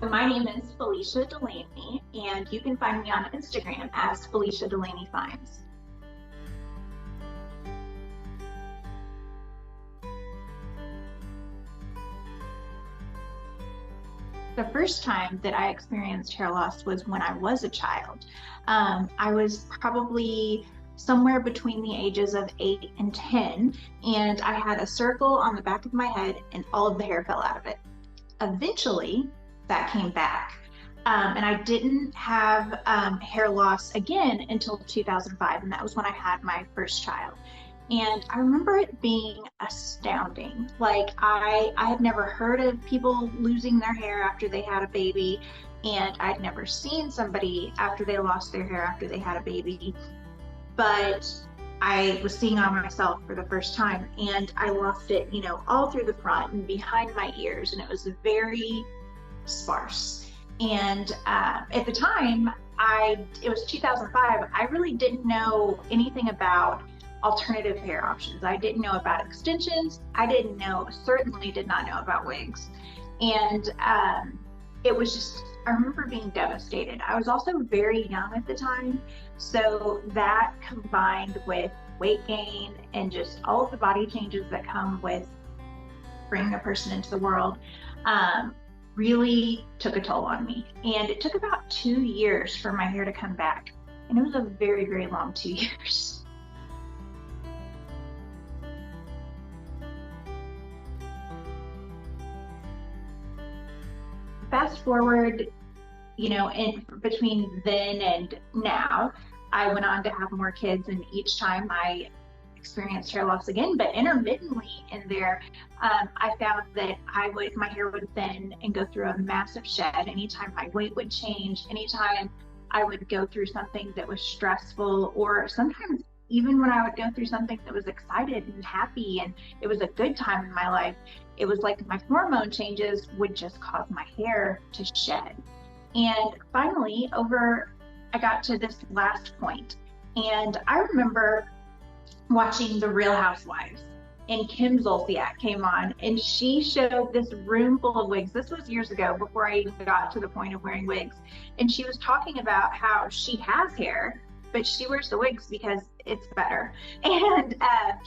My name is Felicia Delaney, and you can find me on Instagram as Felicia Delaney Finds. The first time that I experienced hair loss was when I was a child. I was probably somewhere between the ages of 8 and 10, and I had a circle on the back of my head, and all of the hair fell out of it. Eventually, that came back. And I didn't have hair loss again until 2005, and that was when I had my first child. And I remember it being astounding. Like I had never heard of people losing their hair after they had a baby, and I'd never seen somebody after they lost their hair after they had a baby. But I was seeing on myself for the first time, and I lost it, all through the front and behind my ears, and it was very sparse. And at the time, it was 2005. I really didn't know anything about alternative hair options. I didn't know about extensions. Certainly did not know about wigs. And it was just, I remember being devastated. I was also very young at the time. So that combined with weight gain and just all of the body changes that come with bringing a person into the world, really took a toll on me. And it took about 2 years for my hair to come back. And it was a very, very long 2 years. Fast forward, in between then and now, I went on to have more kids, and each time I experienced hair loss again, but intermittently in there, I found that my hair would thin and go through a massive shed anytime my weight would change, anytime I would go through something that was stressful, or sometimes even when I would go through something that was excited and happy and it was a good time in my life, it was like my hormone changes would just cause my hair to shed. And finally, I got to this last point, and I remember watching The Real Housewives, and Kim Zolciak came on, and she showed this room full of wigs. This was years ago, before I even got to the point of wearing wigs. And she was talking about how she has hair, but she wears the wigs because it's better. And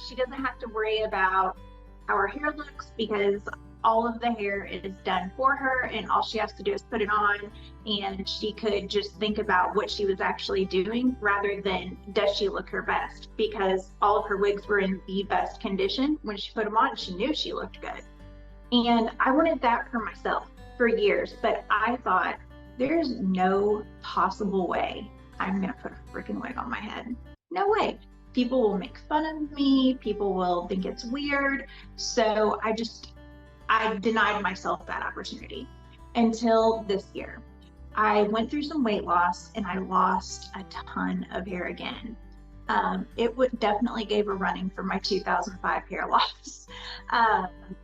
she doesn't have to worry about how her hair looks because all of the hair is done for her, and all she has to do is put it on, and she could just think about what she was actually doing rather than does she look her best, because all of her wigs were in the best condition. When she put them on, she knew she looked good. And I wanted that for myself for years, but I thought there's no possible way I'm gonna put a freaking wig on my head. No way. People will make fun of me, people will think it's weird. So I denied myself that opportunity until this year. I went through some weight loss and I lost a ton of hair again. It definitely gave a running for my 2005 hair loss.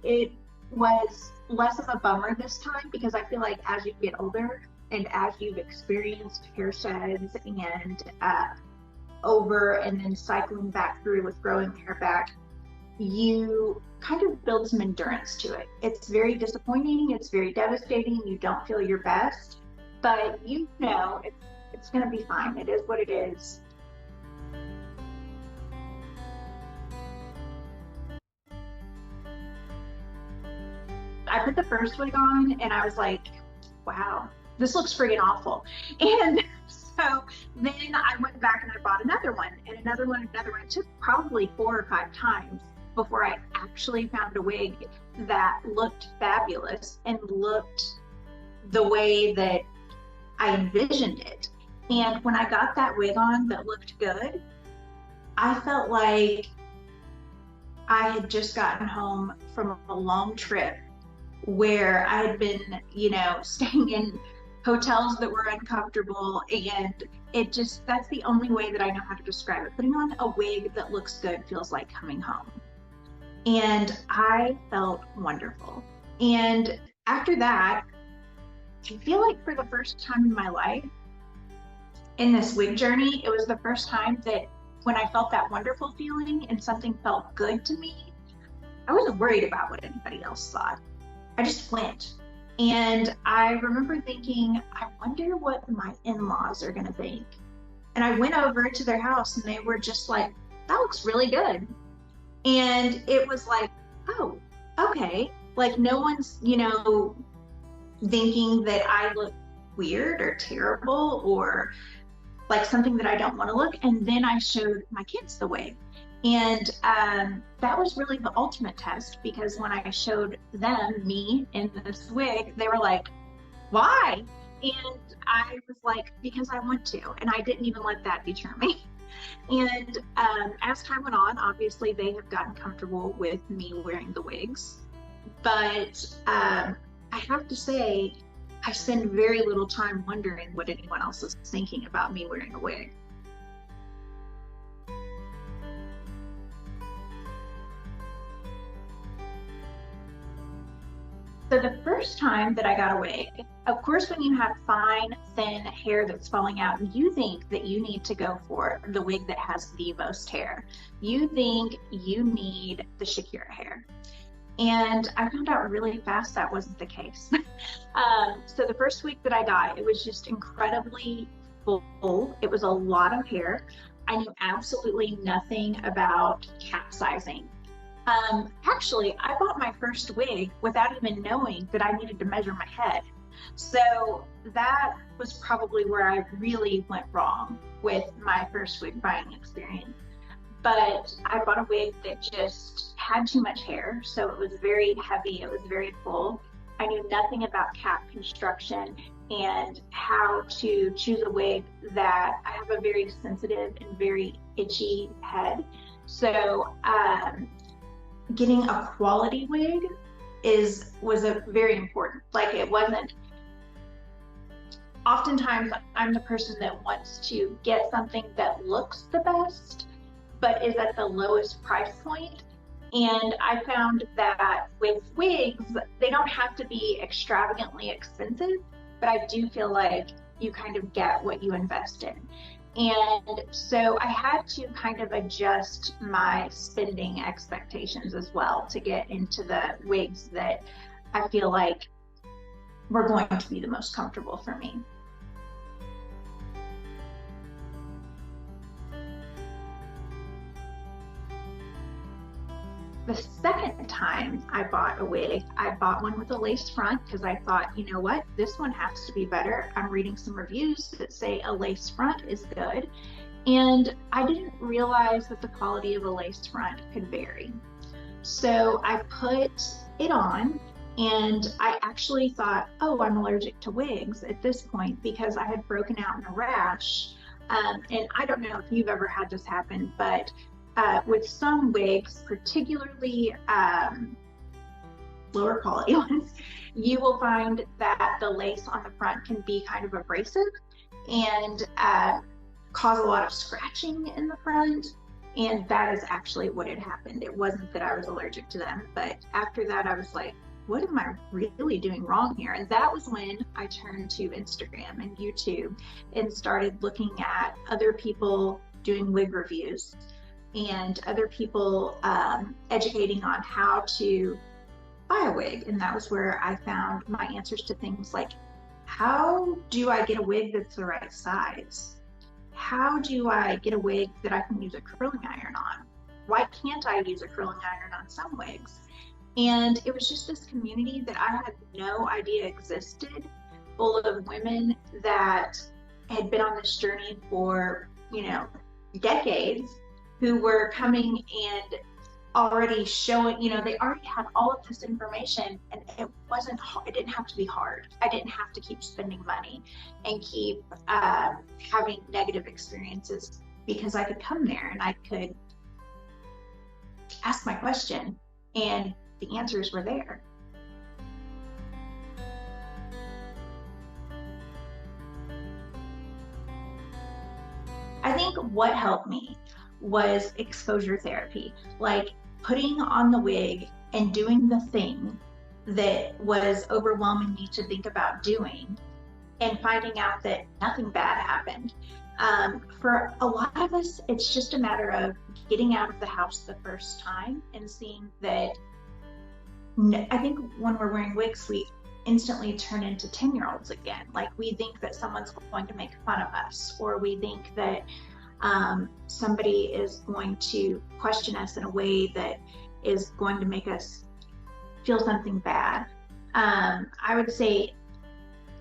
It was less of a bummer this time because I feel like as you get older and as you've experienced hair sheds and and then cycling back through with growing the hair back, you kind of build some endurance to it. It's very disappointing, it's very devastating, you don't feel your best, but it's gonna be fine. It is what it is. I put the first wig on and I was like, wow, this looks friggin' awful. And so then I went back and I bought another one and another one, another one. It took probably 4 or 5 times before I actually found a wig that looked fabulous and looked the way that I envisioned it. And when I got that wig on that looked good, I felt like I had just gotten home from a long trip where I had been, staying in hotels that were uncomfortable, and that's the only way that I know how to describe it. Putting on a wig that looks good feels like coming home. And I felt wonderful. And after that, I feel like for the first time in my life, in this wig journey, it was the first time that when I felt that wonderful feeling and something felt good to me, I wasn't worried about what anybody else thought. I just went. And I remember thinking, I wonder what my in-laws are going to think. And I went over to their house and they were just like, that looks really good. And it was like, oh, okay. Like no one's, thinking that I look weird or terrible or like something that I don't want to look. And then I showed my kids the wig. And that was really the ultimate test, because when I showed them me in this wig, they were like, why? And I was like, because I want to. And I didn't even let that deter me. And as time went on, obviously they have gotten comfortable with me wearing the wigs. But I have to say, I spend very little time wondering what anyone else is thinking about me wearing a wig. So the first time that I got a wig, of course, when you have fine, thin hair that's falling out, you think that you need to go for the wig that has the most hair. You think you need the Shakira hair. And I found out really fast that wasn't the case. So the first wig that I got, it was just incredibly full. It was a lot of hair. I knew absolutely nothing about capsizing. Actually, I bought my first wig without even knowing that I needed to measure my head. So that was probably where I really went wrong with my first wig buying experience. But I bought a wig that just had too much hair, so it was very heavy, it was very full. I knew nothing about cap construction and how to choose a wig that I have a very sensitive and very itchy head. So getting a quality wig was a very important. Like, it wasn't, oftentimes I'm the person that wants to get something that looks the best but is at the lowest price point. And I found that with wigs, they don't have to be extravagantly expensive, but I do feel like you kind of get what you invest in. And so I had to kind of adjust my spending expectations as well to get into the wigs that I feel like were going to be the most comfortable for me. The second time I bought a wig, I bought one with a lace front because I thought, you know what, this one has to be better. I'm reading some reviews that say a lace front is good. And I didn't realize that the quality of a lace front could vary. So I put it on and I actually thought, oh, I'm allergic to wigs at this point because I had broken out in a rash. And I don't know if you've ever had this happen, but with some wigs, particularly lower quality ones, you will find that the lace on the front can be kind of abrasive and cause a lot of scratching in the front. And that is actually what had happened. It wasn't that I was allergic to them, but after that I was like, what am I really doing wrong here? And that was when I turned to Instagram and YouTube and started looking at other people doing wig reviews and other people educating on how to buy a wig. And that was where I found my answers to things like, how do I get a wig that's the right size? How do I get a wig that I can use a curling iron on? Why can't I use a curling iron on some wigs? And it was just this community that I had no idea existed, full of women that had been on this journey for, decades, who were coming and already showing, they already had all of this information, and it wasn't hard. It didn't have to be hard. I didn't have to keep spending money and keep having negative experiences, because I could come there and I could ask my question and the answers were there. I think what helped me was exposure therapy, like putting on the wig and doing the thing that was overwhelming me to think about doing and finding out that nothing bad happened. For a lot of us, it's just a matter of getting out of the house the first time and seeing that, I think when we're wearing wigs, we instantly turn into 10-year-olds again. Like we think that someone's going to make fun of us, or we think that somebody is going to question us in a way that is going to make us feel something bad. I would say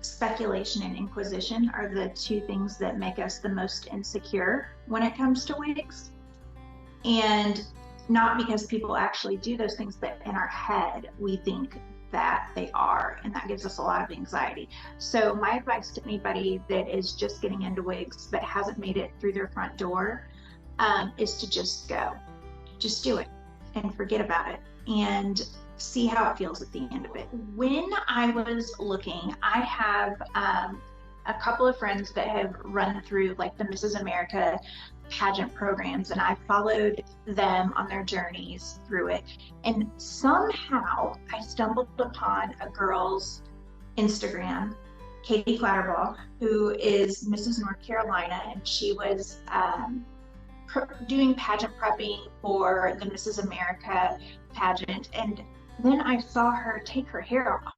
speculation and inquisition are the two things that make us the most insecure when it comes to wigs. And not because people actually do those things, but in our head, we think that they are, and that gives us a lot of anxiety. So my advice to anybody that is just getting into wigs but hasn't made it through their front door is to just go. Just do it and forget about it and see how it feels at the end of it. When I was looking, I have a couple of friends that have run through like the Mrs. America pageant programs, and I followed them on their journeys through it. And somehow I stumbled upon a girl's Instagram, Katie Clatterball, who is Mrs. North Carolina, and she was doing pageant prepping for the Mrs. America pageant. And then I saw her take her hair off,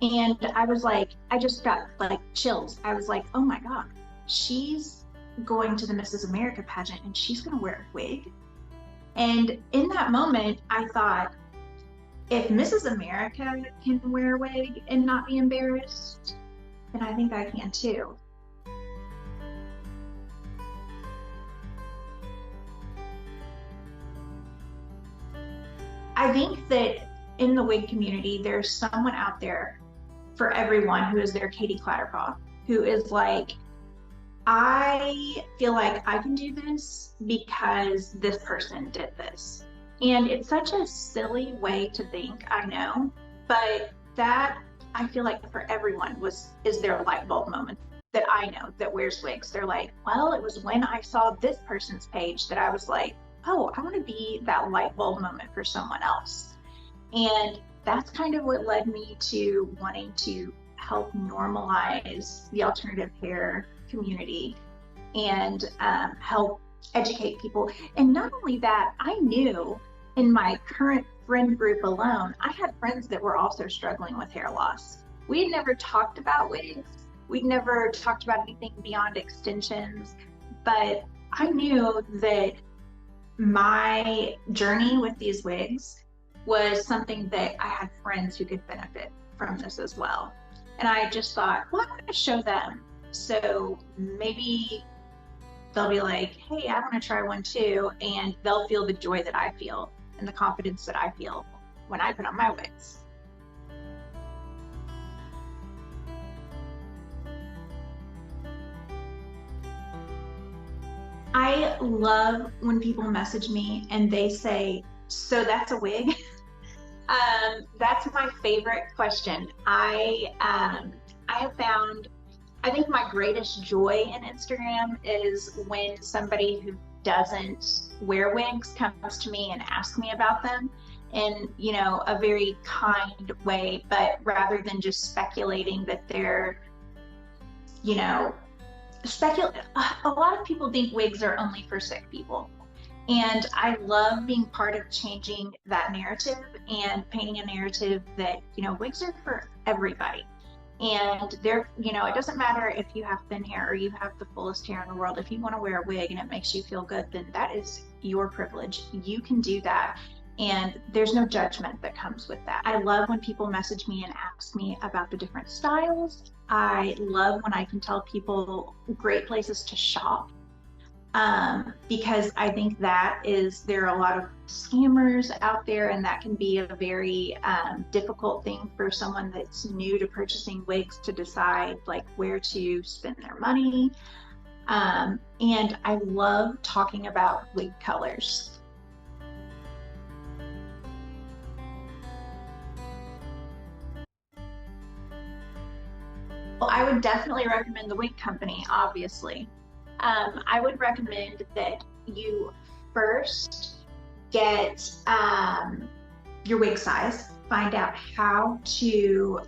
and I was like, I just got like chills. I was like, oh my God, she's going to the Mrs. America pageant and she's going to wear a wig. And in that moment, I thought, if Mrs. America can wear a wig and not be embarrassed, then I think I can too. I think that in the wig community, there's someone out there for everyone who is their Katie Clatterpaw, who is like, I feel like I can do this because this person did this. And it's such a silly way to think, I know, but that I feel like for everyone is their light bulb moment that I know that wears wigs. They're like, well, it was when I saw this person's page that I was like, oh, I want to be that light bulb moment for someone else. And that's kind of what led me to wanting to help normalize the alternative hair community and help educate people. And not only that, I knew in my current friend group alone, I had friends that were also struggling with hair loss. We had never talked about wigs. We'd never talked about anything beyond extensions, but I knew that my journey with these wigs was something that I had friends who could benefit from this as well. And I just thought, well, I'm going to show them. So maybe they'll be like, hey, I want to try one too. And they'll feel the joy that I feel and the confidence that I feel when I put on my wigs. I love when people message me and they say, so that's a wig? That's my favorite question. I have found, I think my greatest joy in Instagram is when somebody who doesn't wear wigs comes to me and asks me about them in, you know, a very kind way, but rather than just speculating that they're, you know, a lot of people think wigs are only for sick people. And I love being part of changing that narrative and painting a narrative that, you know, wigs are for everybody. And they're, you know, it doesn't matter if you have thin hair or you have the fullest hair in the world. If you want to wear a wig and it makes you feel good, then that is your privilege. You can do that. And there's no judgment that comes with that. I love when people message me and ask me about the different styles. I love when I can tell people great places to shop. Because I think there are a lot of scammers out there, and that can be a very difficult thing for someone that's new to purchasing wigs to decide like where to spend their money. And I love talking about wig colors. Well, I would definitely recommend the wig company, obviously. I would recommend that you first get your wig size, find out how to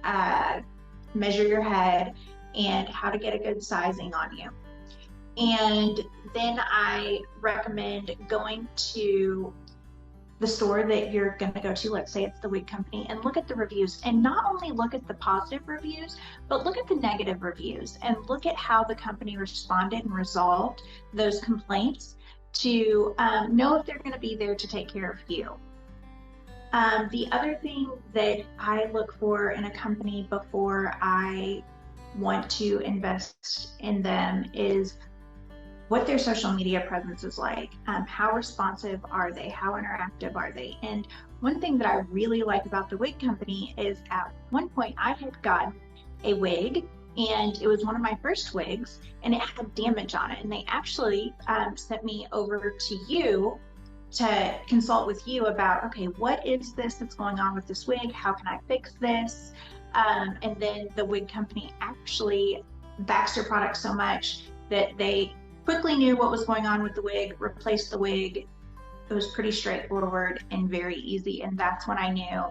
measure your head and how to get a good sizing on you. And then I recommend going to the store that you're going to go to, let's say it's the wig company, and look at the reviews, and not only look at the positive reviews, but look at the negative reviews and look at how the company responded and resolved those complaints to know if they're going to be there to take care of you. The other thing that I look for in a company before I want to invest in them is what their social media presence is like. How responsive are they? How interactive are they? And one thing that I really like about the wig company is at one point I had gotten a wig, and it was one of my first wigs, and it had damage on it. And they actually sent me over to you to consult with you about, okay, what is this that's going on with this wig? How can I fix this? And then the wig company actually backs their product so much that they quickly knew what was going on with the wig, replaced the wig. It was pretty straightforward and very easy. And that's when I knew,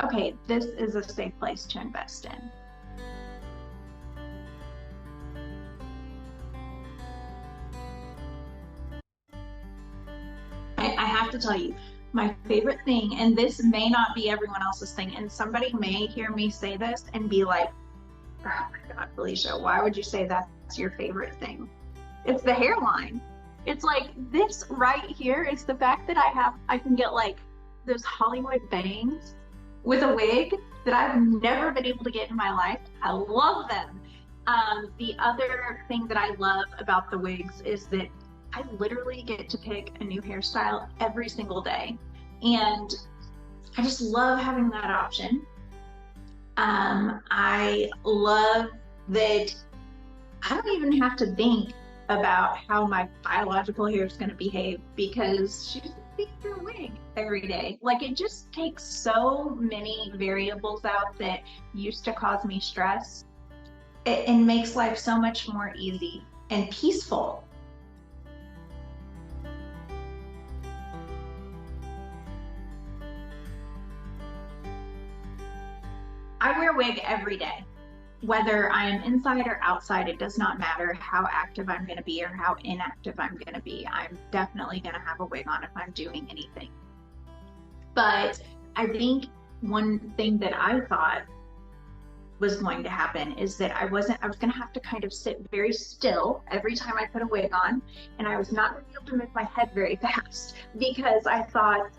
okay, this is a safe place to invest in. I have to tell you, my favorite thing, and this may not be everyone else's thing, and somebody may hear me say this and be like, oh my God, Felicia, why would you say that's your favorite thing? It's the hairline. It's like this right here is the fact that I can get like those Hollywood bangs with a wig that I've never been able to get in my life. I love them. The other thing that I love about the wigs is that I literally get to pick a new hairstyle every single day. And I just love having that option. I love that I don't even have to think about how my biological hair is going to behave, because she doesn't think through a wig every day. Like, it just takes so many variables out that used to cause me stress. It makes life so much more easy and peaceful. I wear a wig every day. Whether I am inside or outside, it does not matter how active I'm going to be or how inactive I'm going to be. I'm definitely going to have a wig on if I'm doing anything. But I think one thing that I thought was going to happen is that I was going to have to kind of sit very still every time I put a wig on, and I was not going to be able to move my head very fast because I thought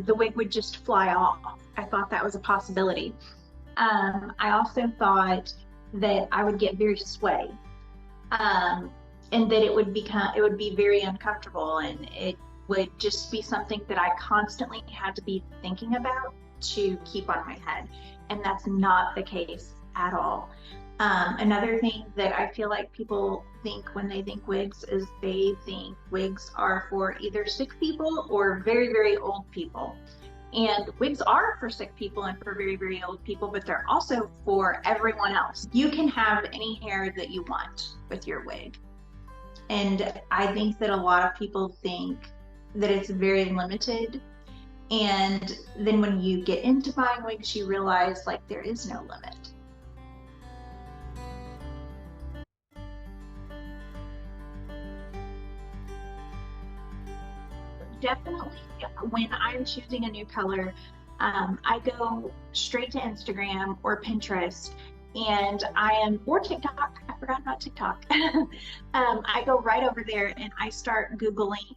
the wig would just fly off. I thought that was a possibility. I also thought that I would get very sweaty, and that it would be very uncomfortable, and it would just be something that I constantly had to be thinking about to keep on my head. And that's not the case at all. Another thing that I feel like people think when they think wigs is they think wigs are for either sick people or very, very old people. And wigs are for sick people and for very, very old people, but they're also for everyone else. You can have any hair that you want with your wig. And I think that a lot of people think that it's very limited. And then when you get into buying wigs, you realize like there is no limit. Definitely, when I'm choosing a new color, I go straight to Instagram or Pinterest, and or TikTok. I forgot about TikTok. I go right over there and I start Googling,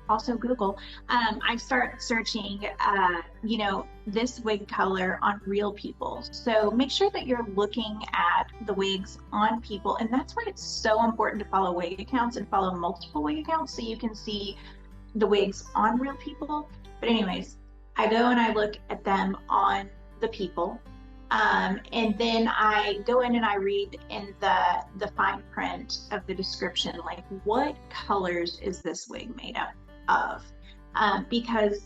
also Google. I start searching, this wig color on real people. So make sure that you're looking at the wigs on people, and that's why it's so important to follow wig accounts and follow multiple wig accounts so you can see the wigs on real people. But anyways, I go and I look at them on the people, and then I go in and I read in the fine print of the description, like what colors is this wig made up of? Because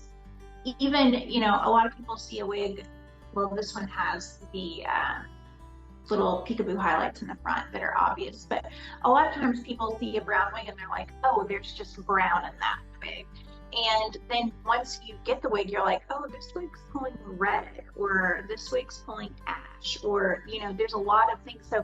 even, a lot of people see a wig, well, this one has the little peekaboo highlights in the front that are obvious, but a lot of times people see a brown wig and they're like, oh, there's just brown in that wig. And then once you get the wig, you're like, oh, this wig's pulling red, or this wig's pulling ash, or, there's a lot of things. So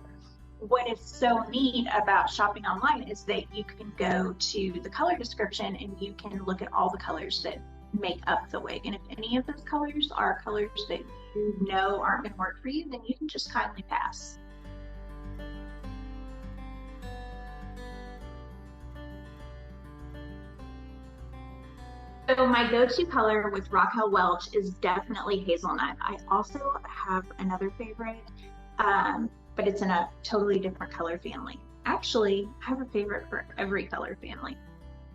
what is so neat about shopping online is that you can go to the color description and you can look at all the colors that make up the wig. And if any of those colors are colors that you know aren't going to work for you, then you can just kindly pass. So my go-to color with Raquel Welch is definitely hazelnut. I also have another favorite, but it's in a totally different color family. Actually, I have a favorite for every color family.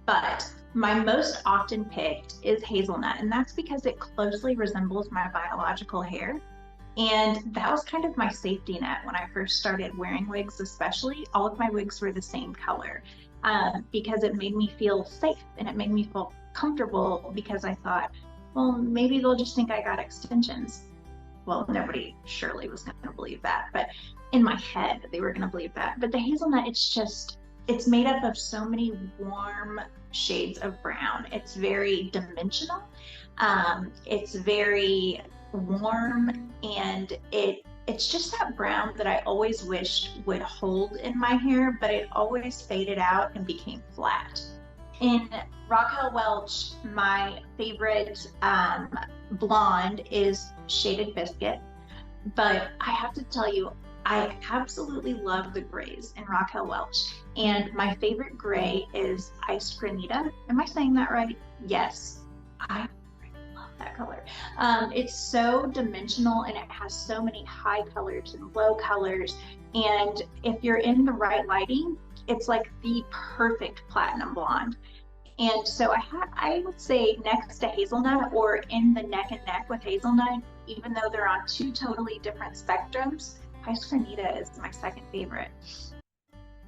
But my most often picked is hazelnut, and that's because it closely resembles my biological hair. And that was kind of my safety net when I first started wearing wigs, especially. All of my wigs were the same color because it made me feel safe and it made me feel comfortable because I thought, well, maybe they'll just think I got extensions. Well, nobody surely was going to believe that, but in my head, they were going to believe that. But the hazelnut, it's made up of so many warm shades of brown. It's very dimensional. It's very warm, and it's just that brown that I always wished would hold in my hair, but it always faded out and became flat. In Raquel Welch, my favorite blonde is Shaded Biscuit, but I have to tell you, I absolutely love the grays in Raquel Welch. And my favorite gray is Iced Granita. Am I saying that right? Yes. I love that color. It's so dimensional and it has so many high colors and low colors. And if you're in the right lighting, it's like the perfect platinum blonde. And so I would say next to hazelnut or in the neck and neck with hazelnut, even though they're on two totally different spectrums, Iced Granita is my second favorite,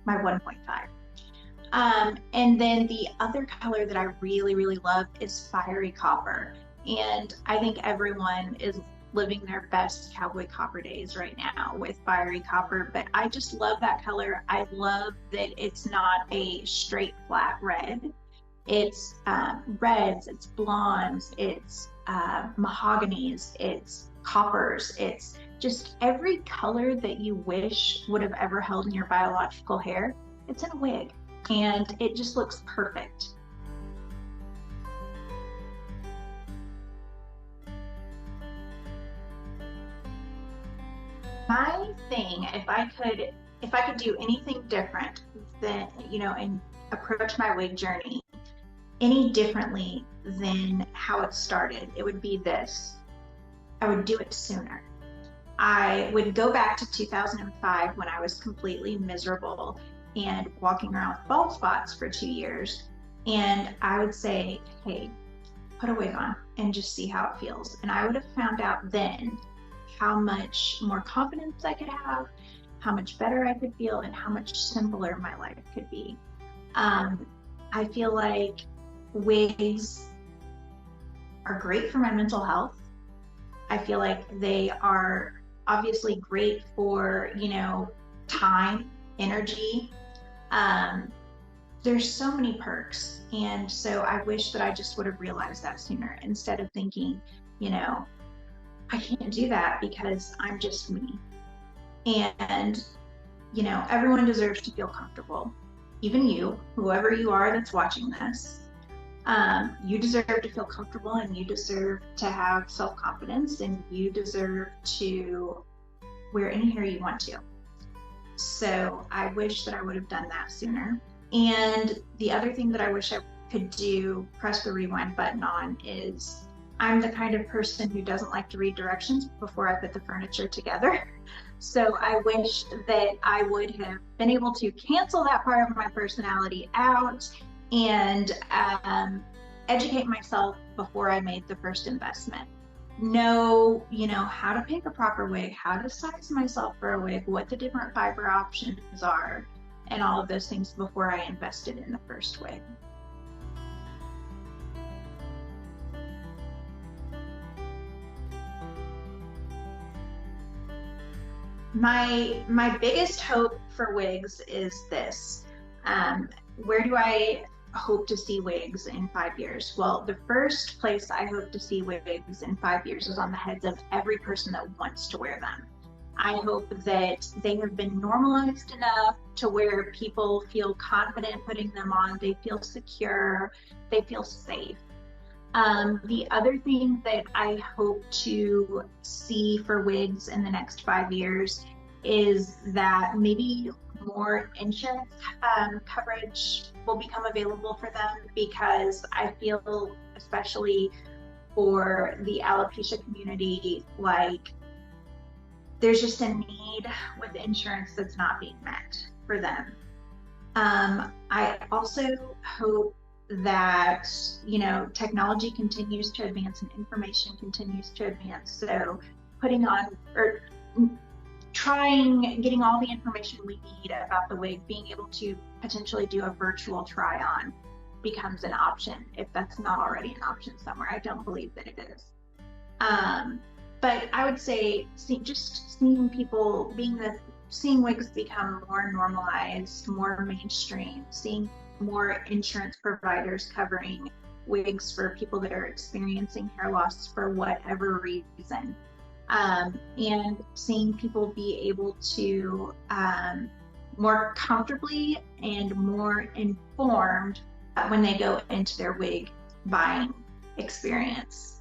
my 1.5. And then the other color that I really, really love is Fiery Copper. And I think everyone is living their best cowboy copper days right now with Fiery Copper, but I just love that color. I love that it's not a straight flat red. It's reds, it's blondes, it's mahoganies, it's coppers, it's just every color that you wish would have ever held in your biological hair. It's in a wig, and it just looks perfect. My thing, if I could do anything different than, and approach my wig journey any differently than how it started, it would be this. I would do it sooner. I would go back to 2005 when I was completely miserable and walking around with bald spots for 2 years. And I would say, hey, put a wig on and just see how it feels. And I would have found out then how much more confidence I could have, how much better I could feel, and how much simpler my life could be. I feel like wigs are great for my mental health. I feel like they are obviously great for, time, energy. There's so many perks. And so I wish that I just would have realized that sooner instead of thinking, I can't do that because I'm just me. And, everyone deserves to feel comfortable. Even you, whoever you are that's watching this, you deserve to feel comfortable, and you deserve to have self-confidence, and you deserve to wear any hair you want to. So I wish that I would have done that sooner. And the other thing that I wish I could do, press the rewind button on, is I'm the kind of person who doesn't like to read directions before I put the furniture together. So I wish that I would have been able to cancel that part of my personality out and educate myself before I made the first investment. Know, how to pick a proper wig, how to size myself for a wig, what the different fiber options are, and all of those things before I invested in the first wig. My biggest hope for wigs is this. Where do I hope to see wigs in 5 years? Well, the first place I hope to see wigs in 5 years is on the heads of every person that wants to wear them. I hope that they have been normalized enough to where people feel confident putting them on, they feel secure, they feel safe. The other thing that I hope to see for wigs in the next 5 years is that maybe more insurance coverage will become available for them, because I feel, especially for the alopecia community, like there's just a need with insurance that's not being met for them. I also hope that, technology continues to advance and information continues to advance. So putting on, or getting all the information we need about the wig, being able to potentially do a virtual try on becomes an option, if that's not already an option somewhere. I don't believe that it is. But I would say just seeing people seeing wigs become more normalized, more mainstream, seeing more insurance providers covering wigs for people that are experiencing hair loss for whatever reason, and seeing people be able to more comfortably and more informed when they go into their wig buying experience.